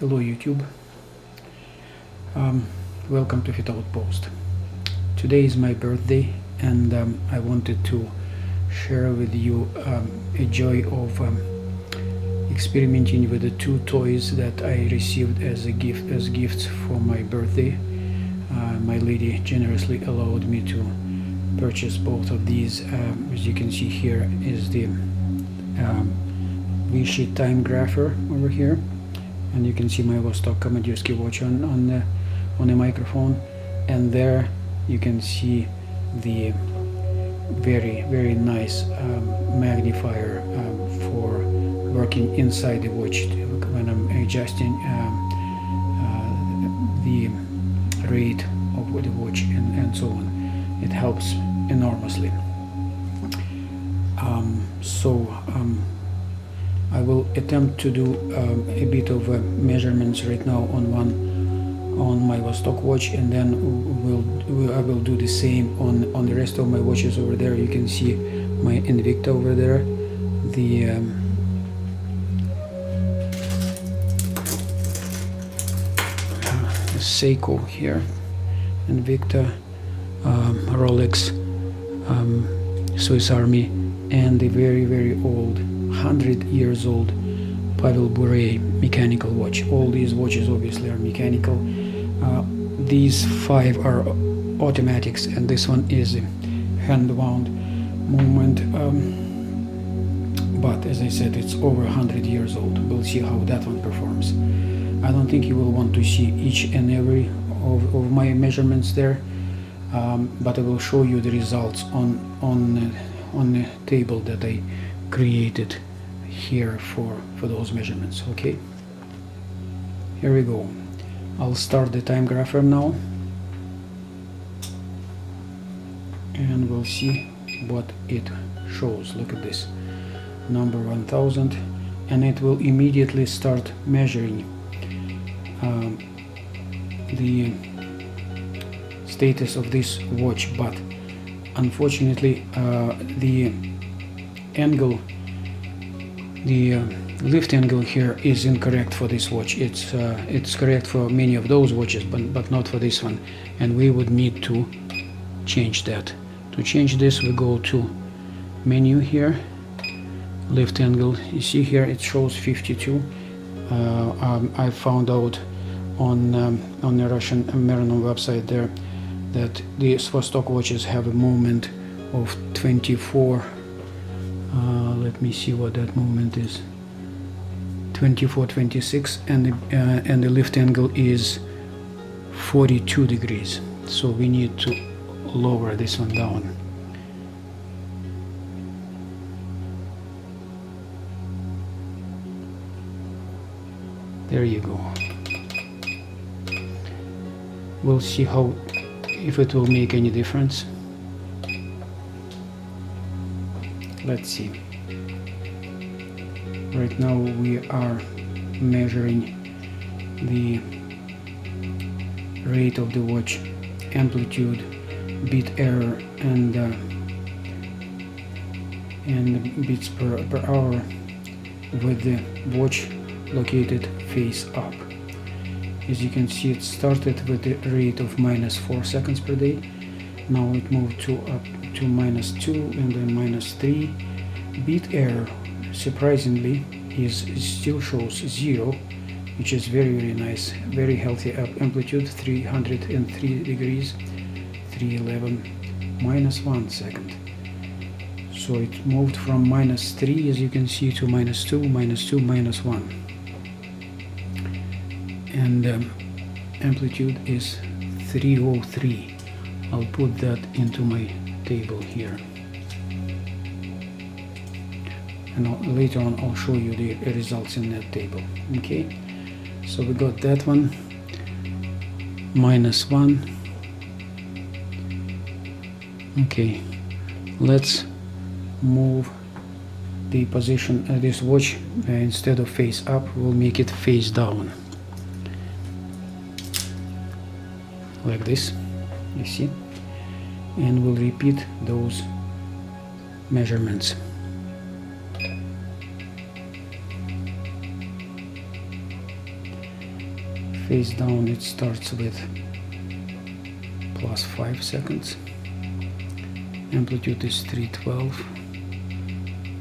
Hello YouTube, welcome to Fit Outpost. Today is my birthday and I wanted to share with you a joy of experimenting with the two toys that I received as gifts for my birthday. My lady generously allowed me to purchase both of these. As you can see, here is the Weishi Timegrapher over here, and you can see my Vostok Komodirski watch on the microphone, and there you can see the very nice magnifier for working inside the watch when I'm adjusting the rate of the watch and so on. It helps enormously. I will attempt to do a bit of measurements right now on my Vostok watch, and then I will do the same on the rest of my watches over there. You can see my Invicta over there, the Seiko here, Invicta, Rolex, Swiss Army, and the very old 100 years old Pavel Bure mechanical watch. All these watches obviously are mechanical. These 5 are automatics, and this one is a hand-wound movement, but as I said, it's over 100 years old. We'll see how that one performs. I don't think you will want to see each and every of my measurements there, but I will show you the results on the table that I created here for those measurements. Okay, here we go. I'll start the Timegrapher now, and we'll see what it shows. Look at this, number 1000, and it will immediately start measuring the status of this watch, but unfortunately the angle, the lift angle here is incorrect for this watch. It's correct for many of those watches, but not for this one, and we would need to change that. To change this, we go to menu here, lift angle. You see here it shows 52. I found out on the Russian Merino website there that the Vostok watches have a movement of 24. Let me see what that movement is. 24-26, and the lift angle is 42 degrees. So we need to lower this one down. There you go. We'll see if it will make any difference. Let's see. Right now we are measuring the rate of the watch, amplitude, beat error, and beats per hour with the watch located face up. As you can see, it started with a rate of -4 seconds per day. Now it moved up to -2 and then -3. Beat error, surprisingly, still shows 0, which is very nice. Very healthy amplitude, 303 degrees, 311, -1 second. So it moved from -3, as you can see, to -2, -2, -1. And amplitude is 303. I'll put that into my table here, and later on I'll show you the results in that table. Okay, so we got that one, -1. Okay, let's move the position of this watch. Instead of face up, we'll make it face down, like this, you see, and we'll repeat those measurements. Face down it starts with plus 5 seconds. Amplitude is 312.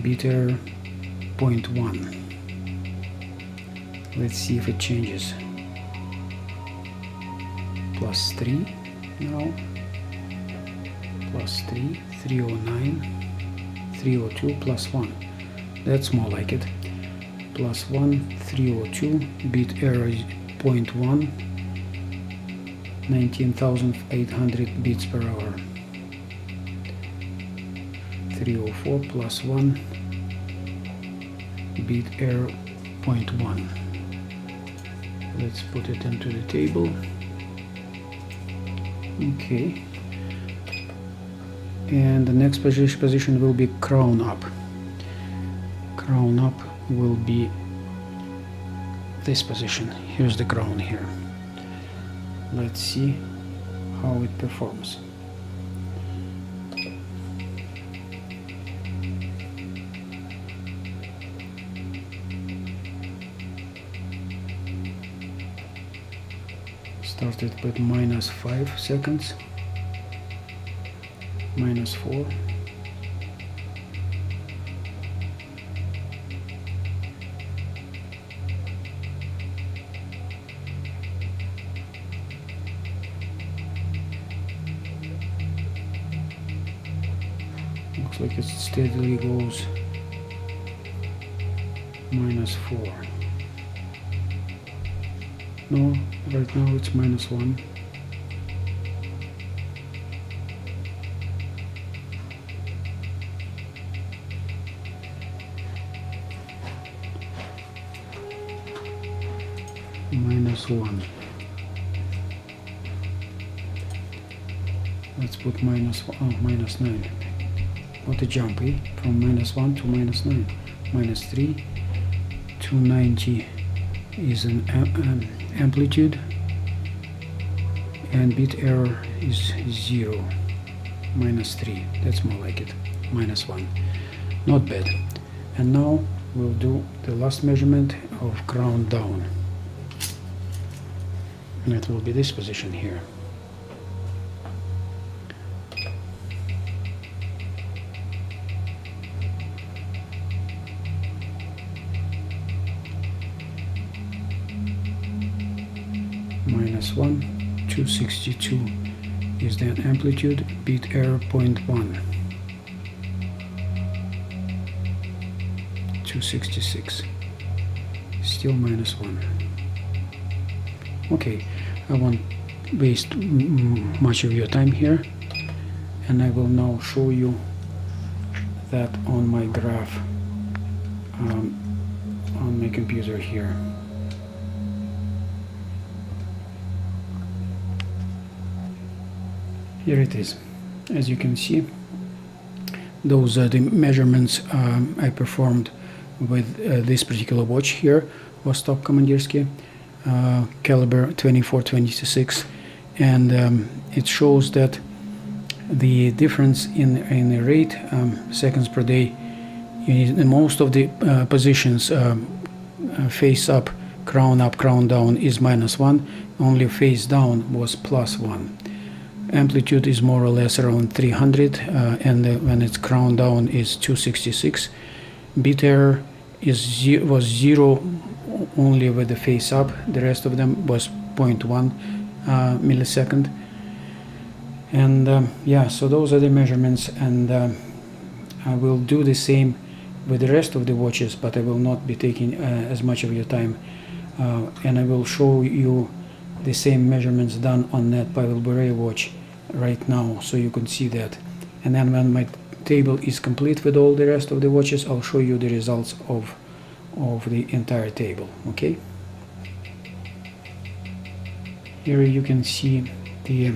Beat error 0.1. Let's see if it changes. Plus 3 now. Plus 3, 309, 302, plus 1. That's more like it. Plus 1, 302, beat error is 0.1, 19,800 beats per hour. 304 plus 1, beat error 0.1. Let's put it into the table. Okay. And the next position will be crown up. Crown up will be this position. Here's the crown here. Let's see how it performs. Started with minus 5 seconds. Minus 4. Looks like it steadily goes minus 4. No, right now it's minus 1. Minus 1. Let's put minus 9. What a jump, eh? From minus 1 to minus 9. Minus 3. 290 is an amplitude, and beat error is 0. Minus 3. That's more like it. Minus 1. Not bad. And now we'll do the last measurement of crown down. And it will be this position here. Minus 1, 262 is the amplitude, beat error 0.1. 266. Still minus 1. Okay, I won't waste much of your time here, and I will now show you that on my graph on my computer here. Here it is. As you can see, those are the measurements I performed with this particular watch here, Vostok Komandirsky. Caliber 2426, and it shows that the difference in the rate, seconds per day, in most of the positions, face up, crown down is minus 1, only face down was plus 1. Amplitude is more or less around 300, and when it's crown down is 266. Beat error was 0 only with the face up, the rest of them was 0.1 millisecond. And yeah, so those are the measurements, and I will do the same with the rest of the watches, but I will not be taking as much of your time, and I will show you the same measurements done on that Pavel Bure watch right now, so you can see that. And then when my table is complete with all the rest of the watches, I'll show you the results of the entire table. Okay, here you can see the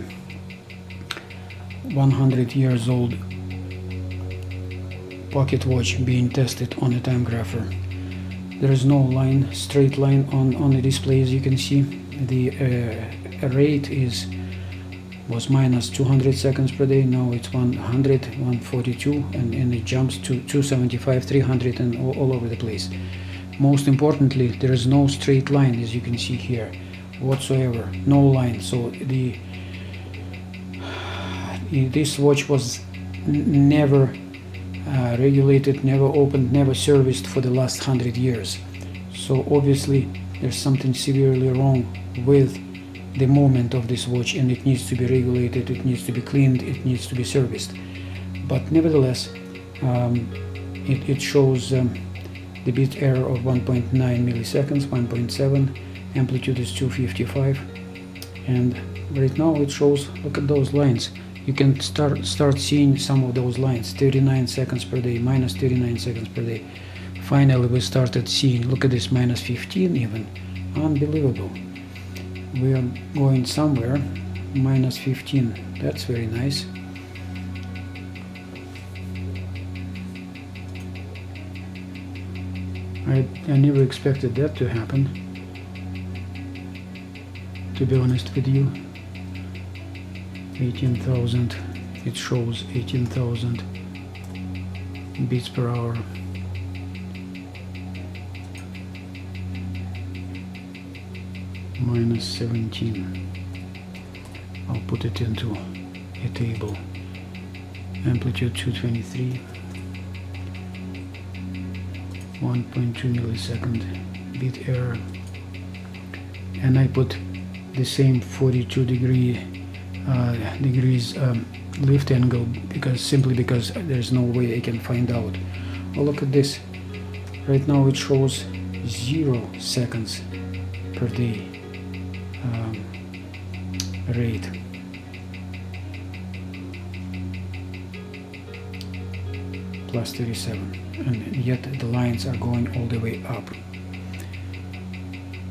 100 years old pocket watch being tested on a Timegrapher. There is no line, straight line on the display. As you can see, the rate was minus 200 seconds per day. Now it's 100, 142, and it jumps to 275, 300, and all over the place. Most importantly, there is no straight line, as you can see here. whatsoever, no line. So this watch was never regulated, never opened, never serviced for the last 100 years. So obviously there's something severely wrong with the movement of this watch, and it needs to be regulated, it needs to be cleaned, it needs to be serviced. But nevertheless, it shows the bit error of 1.9 milliseconds, 1.7, amplitude is 255, and right now it shows, look at those lines. You can start seeing some of those lines, 39 seconds per day, minus 39 seconds per day. Finally we started seeing, look at this, minus 15 even, unbelievable. We are going somewhere, minus 15, that's very nice. I never expected that to happen, to be honest with you. 18,000, it shows 18,000 beats per hour. Minus 17. I'll put it into a table. Amplitude 223. 1.2 millisecond bit error. And I put the same 42 degrees lift angle, simply because there's no way I can find out. Oh, look at this. Right now it shows 0 seconds per day rate. Plus 37, and yet the lines are going all the way up.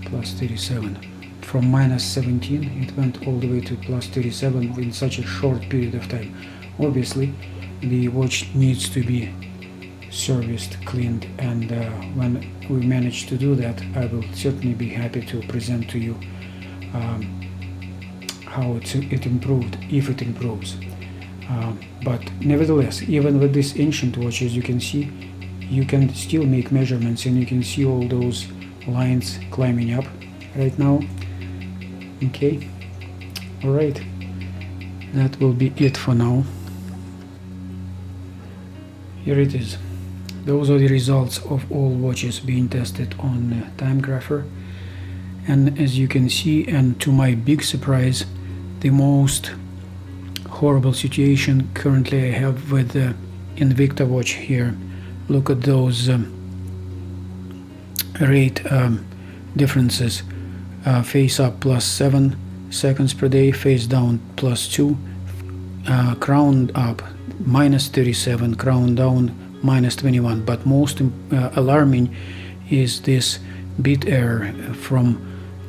Plus 37. From minus 17 it went all the way to plus 37 in such a short period of time. Obviously the watch needs to be serviced, cleaned, and when we manage to do that, I will certainly be happy to present to you how it improved, if it improves. But nevertheless, even with this ancient watch, as you can see, you can still make measurements, and you can see all those lines climbing up right now. Okay, all right, that will be it for now. Here it is. Those are the results of all watches being tested on Timegrapher, and as you can see, and to my big surprise, the most horrible situation currently I have with the Invicta watch here. Look at those rate differences. Face up plus 7 seconds per day, face down plus 2, crown up minus 37, crown down minus 21. But most alarming is this bit error from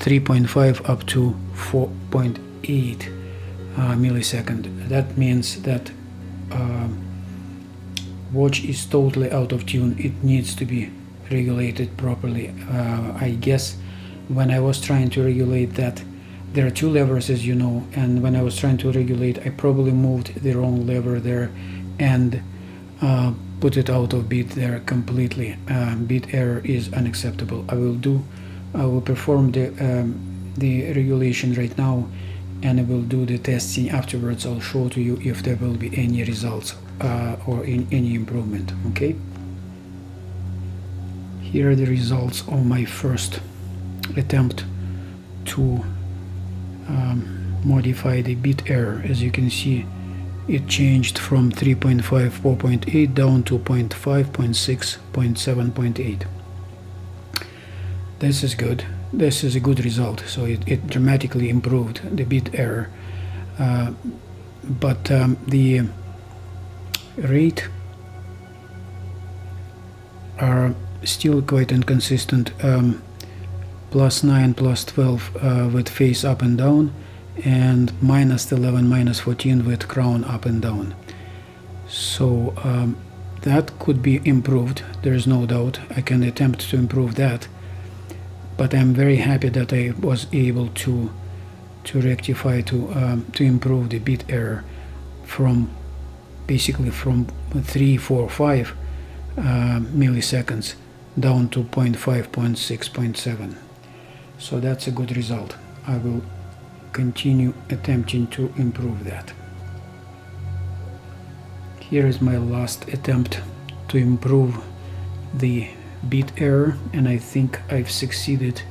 3.5 up to 4.8 millisecond. That means that watch is totally out of tune. It needs to be regulated properly. I guess when I was trying to regulate that, there are two levers, as you know, and when I was trying to regulate, I probably moved the wrong lever there and put it out of beat there completely. Beat error is unacceptable. I will perform the regulation right now, and I will do the testing afterwards. I'll show to you if there will be any results or any improvement. Okay, here are the results of my first attempt to modify the bit error. As you can see, it changed from 3.5, 4.8 down to 0.5, 0.6, 0.7, 0.8. This is good. This is a good result. So it dramatically improved the bit error, but the rate are still quite inconsistent. Plus 9, plus 12 with face up and down, and minus 11, minus 14 with crown up and down. So that could be improved, there is no doubt. I can attempt to improve that, but I'm very happy that I was able to rectify, to improve the bit error from basically from 3, 4, 5 milliseconds down to 0.5, 0.6, 0.7. So that's a good result. I will continue attempting to improve that. Here is my last attempt to improve the bit error, and I think I've succeeded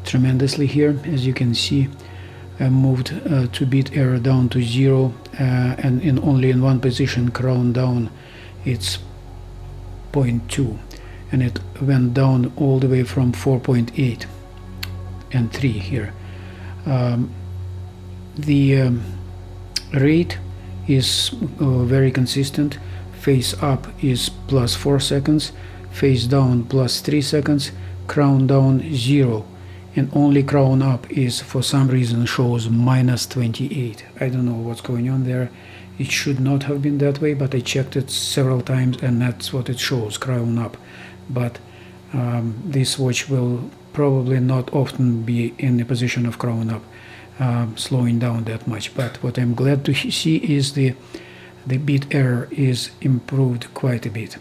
tremendously here. As you can see, I moved to bit error down to 0, and only in one position, crown down, it's 0.2, and it went down all the way from 4.8 and 3 here. The rate is very consistent. Face up is plus 4 seconds, face down plus 3 seconds, crown down 0, and only crown up is for some reason shows minus 28. I don't know what's going on there. It should not have been that way, but I checked it several times and that's what it shows, crown up. But this watch will probably not often be in the position of crown up, slowing down that much. But what I'm glad to see is the bit error is improved quite a bit.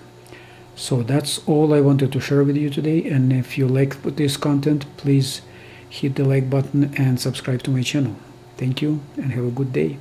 So that's all I wanted to share with you today, and if you like this content, please hit the like button and subscribe to my channel. Thank you and have a good day.